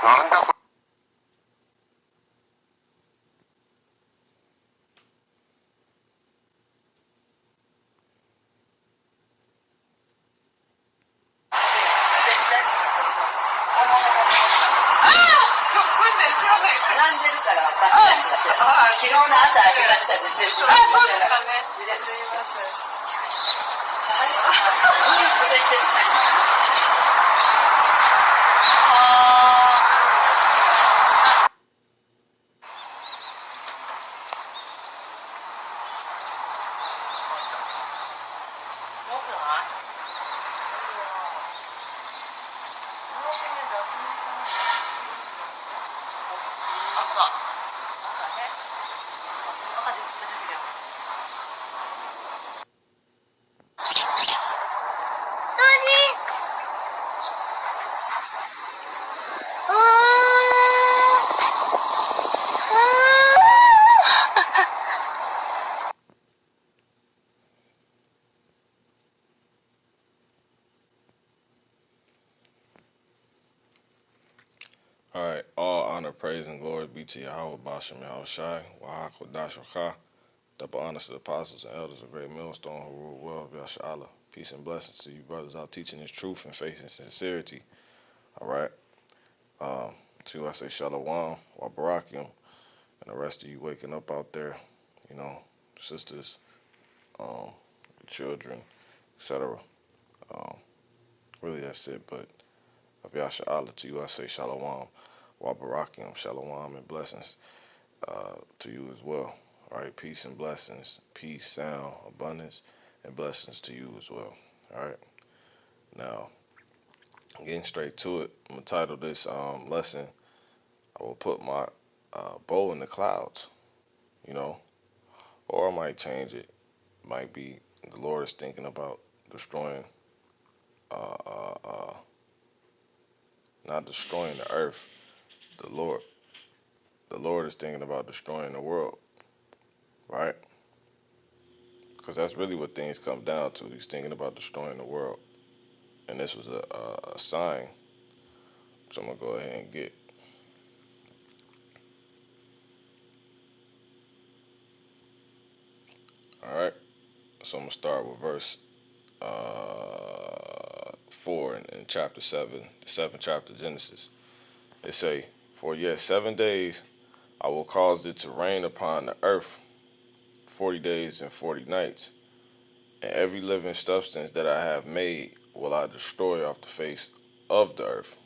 なんだこれ。昨日の朝ありましたです。そうですかね。All right, all honor, praise, and glory be to YAHAWAH, Bashem, Yahawashi, YAHAWAH, double honors to the apostles and elders of Great Millstone who rule well of Yashala. Peace and blessings to you brothers out teaching His truth and faith and sincerity. All right, to you I say Shalom, Wabarakim, and the rest of you waking up out there, you know, sisters, children, etc. Really that's it, but of Yashala, to you I say Shalom, Wabarakim, Shalom, and blessings to you as well. All right, peace and blessings, peace, sound, abundance, and blessings to you as well. All right, now getting straight to it, I'm gonna title this lesson, I will put my bow in the clouds, you know, or I might change it. Might be the Lord is thinking about destroying, not destroying the earth. The Lord is thinking about destroying the world, right? Because that's really what things come down to. He's thinking about destroying the world. And this was a sign. So I'm going to go ahead and get. All right. So I'm going to start with verse 4 in chapter 7, the 7th chapter of Genesis. They say, "For yet 7 days I will cause it to rain upon the earth 40 days and 40 nights. And every living substance that I have made will I destroy off the face of the earth."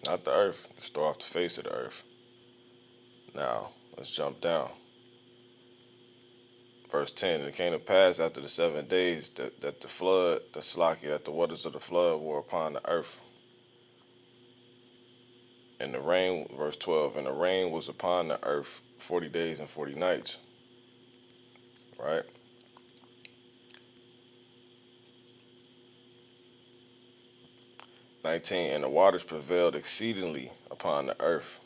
Not the earth, destroy off the face of the earth. Now, let's jump down. Verse 10, "And it came to pass after the 7 days that the flood, that the waters of the flood were upon the earth. And the rain," verse 12, "and the rain was upon the earth 40 days and 40 nights." Right? "19, and the waters prevailed exceedingly upon the earth."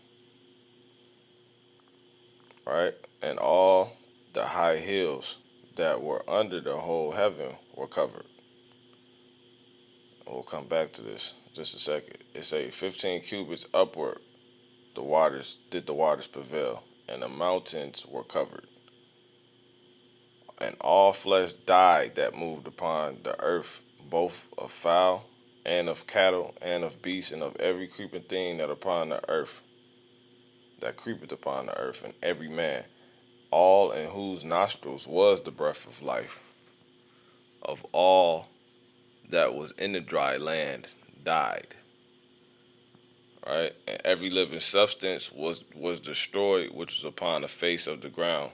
Right? "And all the high hills that were under the whole heaven were covered." We'll come back to this in just a second. It say 15 cubits upward the waters prevail, and the mountains were covered. "And all flesh died that moved upon the earth, both of fowl and of cattle and of beasts and of every creeping thing that creepeth upon the earth, and every man, all in whose nostrils was the breath of life, of all that was in the dry land died." Right? "And every living substance was destroyed which was upon the face of the ground,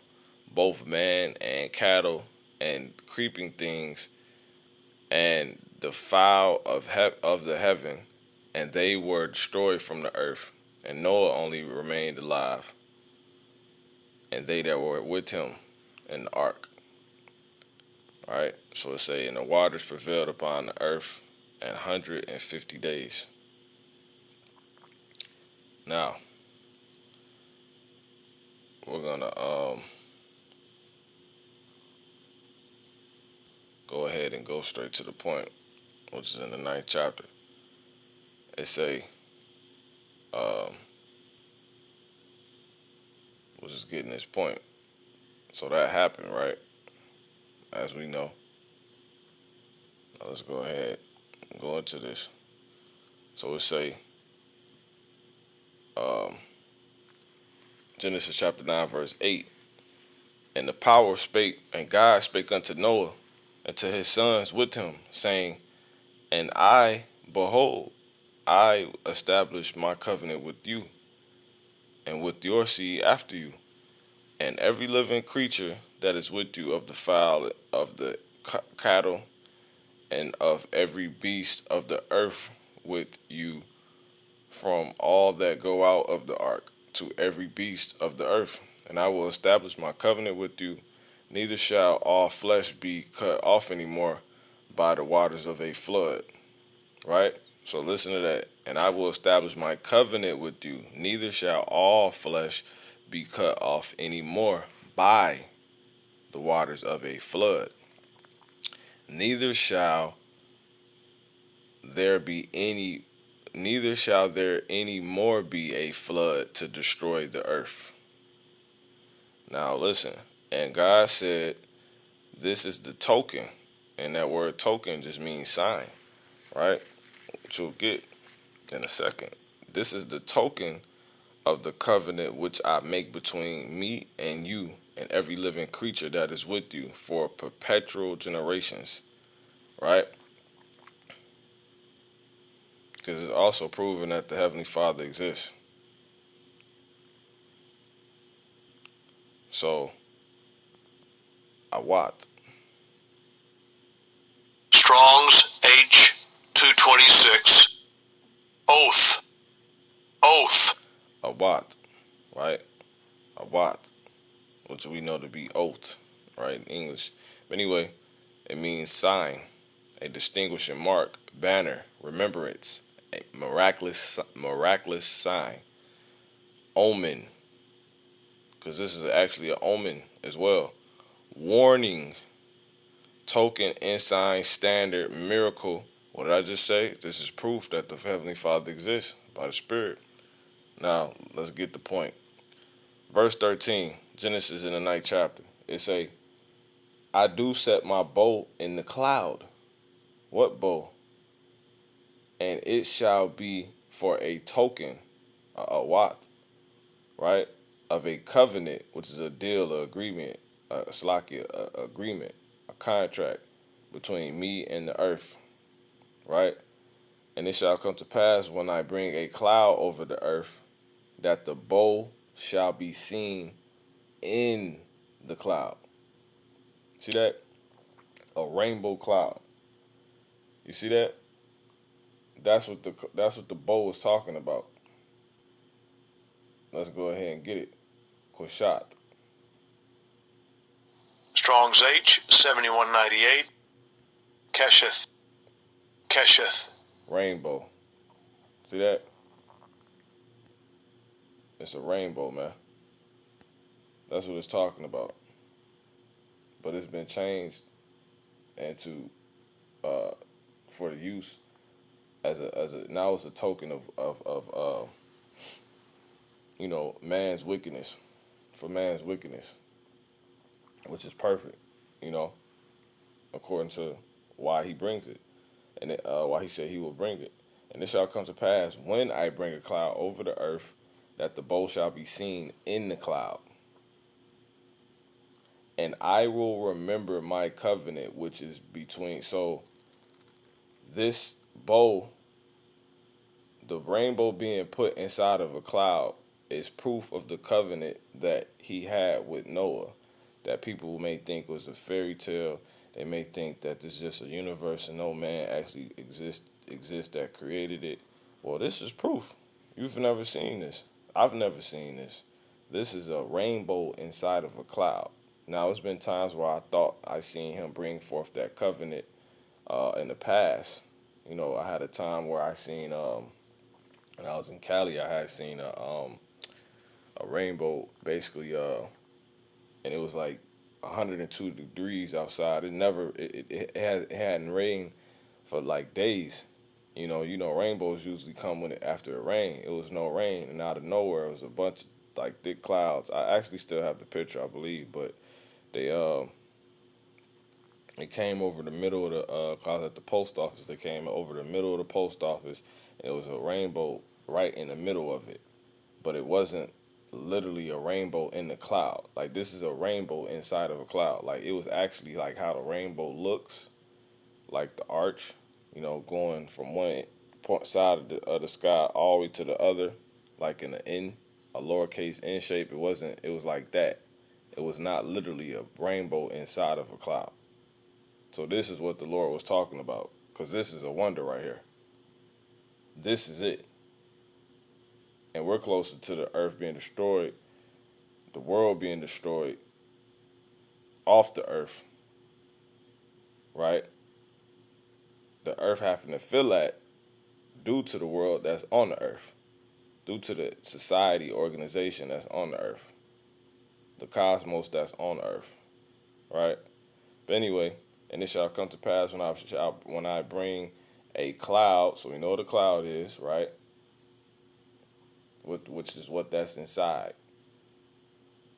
both man and cattle and creeping things and the fowl of the heaven, and they were destroyed from the earth. And Noah only remained alive, and they that were with him in the ark." All right. So it say, and the waters prevailed upon the earth 150 days. Now we're gonna go ahead and go straight to the point, which is in the 9th chapter. It say, we're just getting this point. So that happened, right? As we know. Now let's go ahead and go into this. So it say, Genesis chapter 9, verse 8. And the power spake, and God spake unto Noah and to his sons with him, saying, and I, behold, I establish my covenant with you and with your seed after you, and every living creature that is with you, of the fowl, of the cattle, and of every beast of the earth with you, from all that go out of the ark, to every beast of the earth. And I will establish my covenant with you, neither shall all flesh be cut off anymore by the waters of a flood. Right? So listen to that. And I will establish my covenant with you, neither shall all flesh be cut off anymore by the waters of a flood. Neither shall there be any neither shall there any more be a flood to destroy the earth. Now listen, and God said, this is the token, and that word token just means sign, right? Which you'll get in a second. This is the token of the covenant which I make between me and you and every living creature that is with you for perpetual generations, right? Because it's also proven that the Heavenly Father exists. So, Awat. Strong's H 226. Oath. Oath. Awat, right? Awat, which we know to be oath, right, in English. But anyway, it means sign, a distinguishing mark, banner, remembrance, a miraculous sign, omen, because this is actually an omen as well, warning, token, ensign, standard, miracle. What did I just say? This is proof that the Heavenly Father exists by the Spirit. Now, let's get the point. Verse 13, Genesis in the 9th chapter. It say, I do set my bow in the cloud. What bow? And it shall be for a token, a wat, right? Of a covenant, which is a deal, a agreement, a slakia, a agreement, a contract between me and the earth, right? And it shall come to pass when I bring a cloud over the earth, that the bow shall be seen in the cloud. See that? A rainbow cloud. You see that? That's what the bow is talking about. Let's go ahead and get it. Koshat. Strong's H 7198. Kesheth. Kesheth. Rainbow. See that? It's a rainbow, man. That's what it's talking about. But it's been changed into for the use as a now it's a token of man's wickedness, for man's wickedness, which is perfect, you know, according to why he brings it, and why he said he will bring it. And it shall come to pass when I bring a cloud over the earth, that the bow shall be seen in the cloud. And I will remember my covenant, which is between. So this bow, the rainbow being put inside of a cloud, is proof of the covenant that he had with Noah, that people may think was a fairy tale. They may think that this is just a universe and no man actually exists that created it. Well, this is proof. You've never seen this. I've never seen this. This is a rainbow inside of a cloud. Now, it's been times where I thought I seen him bring forth that covenant in the past. You know, I had a time where I seen when I was in Cali, I had seen a rainbow basically, and it was like 102 degrees outside. It never it hadn't rained for like days. Rainbows usually come when after it rain. It was no rain, and out of nowhere, it was a bunch of like thick clouds. I actually still have the picture, I believe, but they it came over the middle of the I was at the post office. They came over the middle of the post office, and it was a rainbow right in the middle of it. But it wasn't literally a rainbow in the cloud. Like, this is a rainbow inside of a cloud. Like, it was actually like how the rainbow looks, like the arch, going from one side of the sky all the way to the other, like in a lowercase N shape. It wasn't. It was like that. It was not literally a rainbow inside of a cloud. So this is what the Lord was talking about, because this is a wonder right here. This is it. And we're closer to the earth being destroyed, the world being destroyed off the earth, right? The earth having to feel that due to the world that's on the earth, due to the society, organization that's on the earth, the cosmos that's on the earth, right? But anyway, and it shall come to pass when I bring a cloud, so we know what a cloud is, right? Which is what that's inside.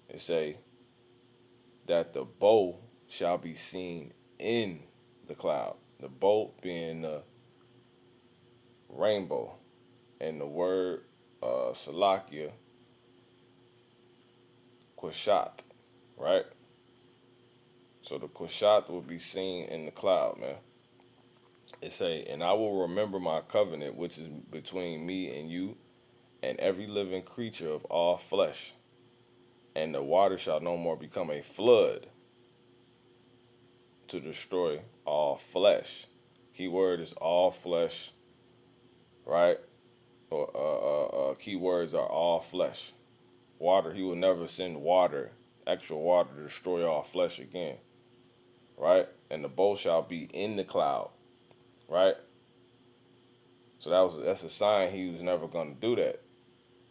It say that the bow shall be seen in the cloud. The bow being the rainbow, and the word Salakia, Quashat, right? So the Quashat will be seen in the cloud, man. It say, and I will remember my covenant, which is between me and you and every living creature of all flesh. And the water shall no more become a flood to destroy all flesh. Key word is all flesh, right? Or key words are all flesh. Water, he will never send water, actual water, to destroy all flesh again, right? And the bow shall be in the cloud, right? So that's a sign he was never going to do that.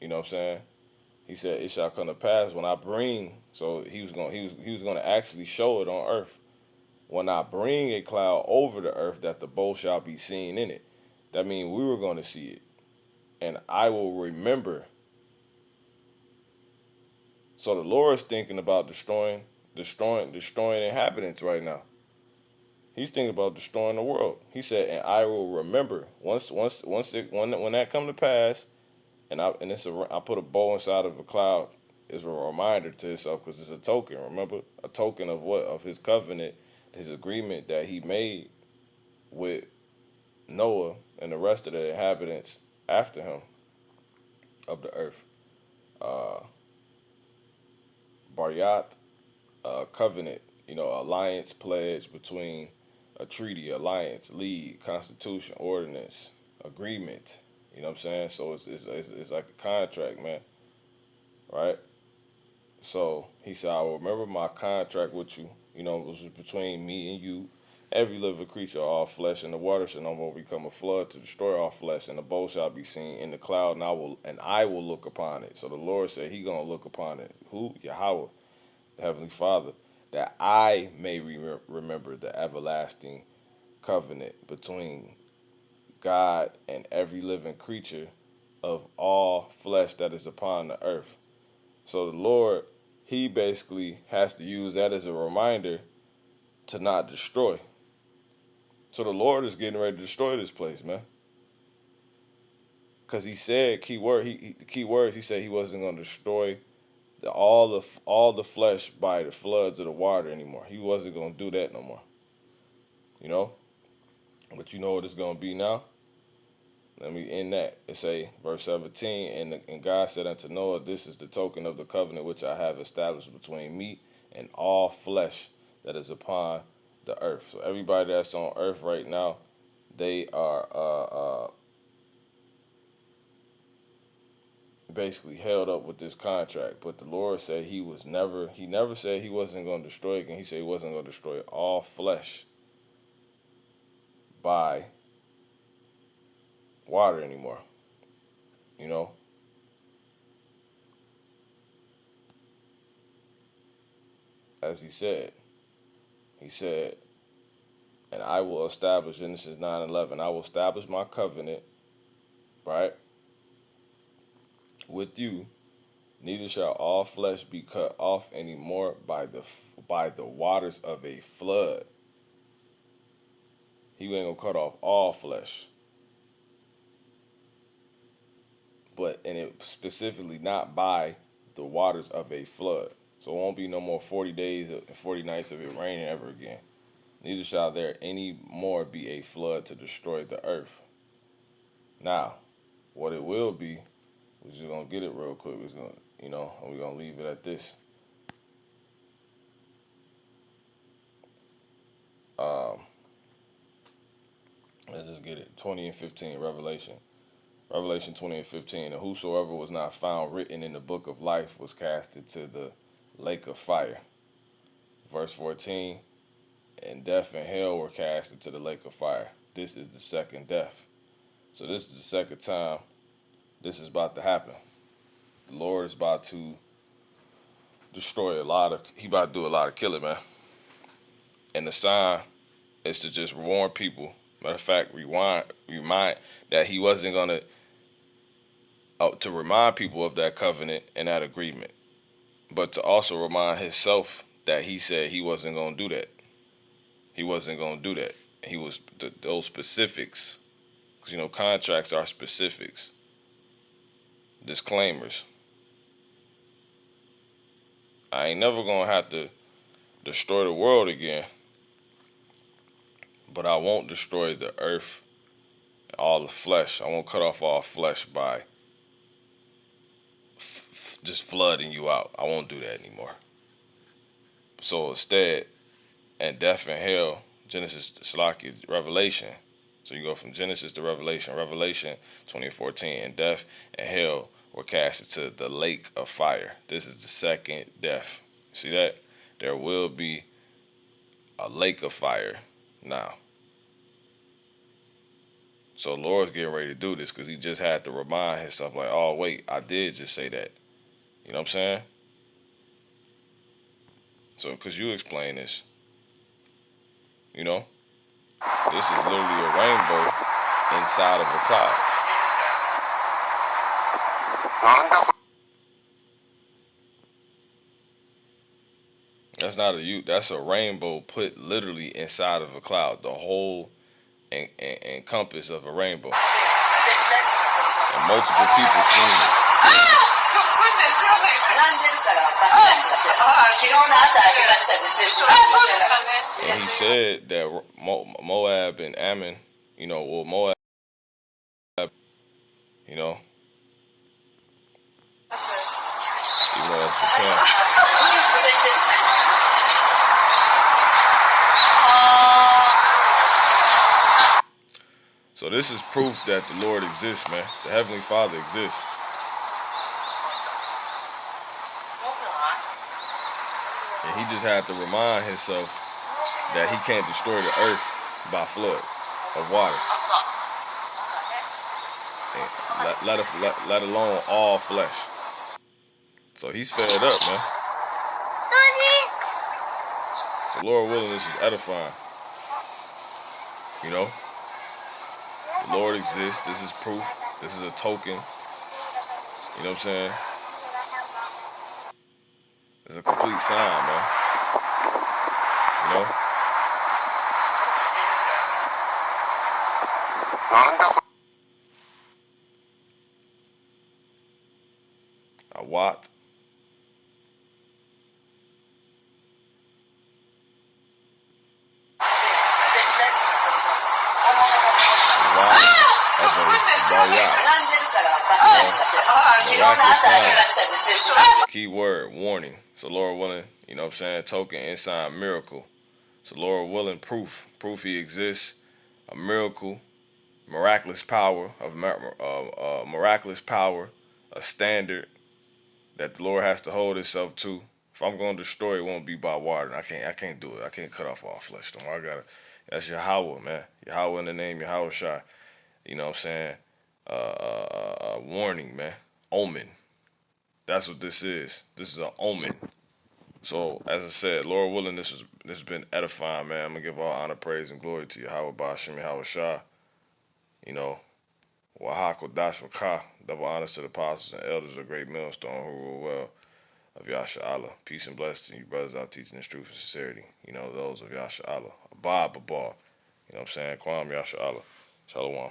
You know what I'm saying? He said, "It shall come to pass when I bring." So he was going to actually show it on earth. When I bring a cloud over the earth, that the bow shall be seen in it. That means we were going to see it, and I will remember. So the Lord is thinking about destroying inhabitants right now. He's thinking about destroying the world. He said, "And I will remember when that come to pass." And I put a bow inside of a cloud is a reminder to himself, because it's a token. Remember, a token of what? Of his covenant, his agreement that he made with Noah and the rest of the inhabitants after him of the earth. Baryat, covenant, alliance, pledge between a treaty, alliance, league, constitution, ordinance, agreement. You know what I'm saying? So it's like a contract, man, right? So he said, "I will remember my contract with you, which was between me and you, every living creature, all flesh, and the water shall no more become a flood to destroy all flesh, and the bow shall be seen in the cloud, and I will look upon it." So the Lord said he gonna look upon it. Who? Yahawah, the Heavenly Father, that I may remember the everlasting covenant between God and every living creature of all flesh that is upon the earth. So the Lord, he basically has to use that as a reminder to not destroy. So the Lord is getting ready to destroy this place, man. Because he said, the key words, he said he wasn't going to destroy all the flesh by the floods of the water anymore. He wasn't going to do that no more. You know? But you know what it's going to be now? Let me end that. It say, verse 17, and God said unto Noah, "This is the token of the covenant which I have established between me and all flesh that is upon the earth." So everybody that's on earth right now, they are basically held up with this contract. But the Lord said he never said he wasn't going to destroy it again. He said he wasn't going to destroy all flesh by water anymore. You know? As he said, and I will establish, Genesis 9:11, I will establish my covenant, right, with you. Neither shall all flesh be cut off anymore by the waters of a flood. He ain't gonna cut off all flesh, and it specifically not by the waters of a flood. So it won't be no more 40 days and 40 nights of it raining ever again. Neither shall there any more be a flood to destroy the earth. Now, what it will be, we're just gonna get it real quick. We're gonna, and we're gonna leave it at this. Let's just get it. 20 and 15, Revelation 20 and 15. And whosoever was not found written in the book of life was cast into the lake of fire. Verse 14. And death and hell were cast into the lake of fire. This is the second death. So this is the second time this is about to happen. The Lord is about to destroy he about to do a lot of killing, man. And the sign is to just warn people. Matter of fact, remind that he wasn't gonna, to remind people of that covenant and that agreement, but to also remind himself that he said he wasn't gonna do that. He wasn't gonna do that. He was those specifics, because contracts are specifics, disclaimers. I ain't never gonna have to destroy the world again, but I won't destroy the earth, all the flesh. I won't cut off all flesh by just flooding you out. I won't do that anymore. So instead, and death and hell, Genesis, Revelation. So you go from Genesis to Revelation. Revelation 20:14, and death and hell were cast into the lake of fire. This is the second death. See that? There will be a lake of fire now. So the Lord's getting ready to do this because he just had to remind himself, like, oh, wait, I did just say that. You know what I'm saying? So, because you explain this, this is literally a rainbow inside of a cloud. That's not that's a rainbow put literally inside of a cloud. The whole encompass of a rainbow. And multiple people seen it. And he said that Moab and Ammon, Moab, Japan. So this is proof that the Lord exists, man. The Heavenly Father exists. And he just had to remind himself that he can't destroy the earth by flood of water. And let alone all flesh. So he's fed up, man. So Lord willing, this is edifying. The Lord exists. This is proof. This is a token. You know what I'm saying? It's a complete sign, man. A what? Key word, warning. So Lord willing, you know what I'm saying? Token, inside, miracle. So Lord willing, proof he exists. A miracle, miraculous power a standard that the Lord has to hold Himself to. If I'm going to destroy, it won't be by water. I can't do it. I can't cut off all flesh. No more. I gotta. That's Yahawah, man. Yahawah in the name Yahawah Shai. You know what I'm saying? Warning, man. Omen. That's what this is. This is an omen. So as I said, Lord willing, this has been edifying, man. I'm gonna give all honor, praise, and glory to Yahawah Bashim Yahawah Shai. You know, Wahako Dash Ka. Double honors to the apostles and elders of great millstone who rule well of Yasha Allah. Peace and blessings to you brothers out teaching this truth and sincerity. You know, those of Yasha Allah. Abba, Abba. You know what I'm saying? Kwam Yasha Allah. Shalom.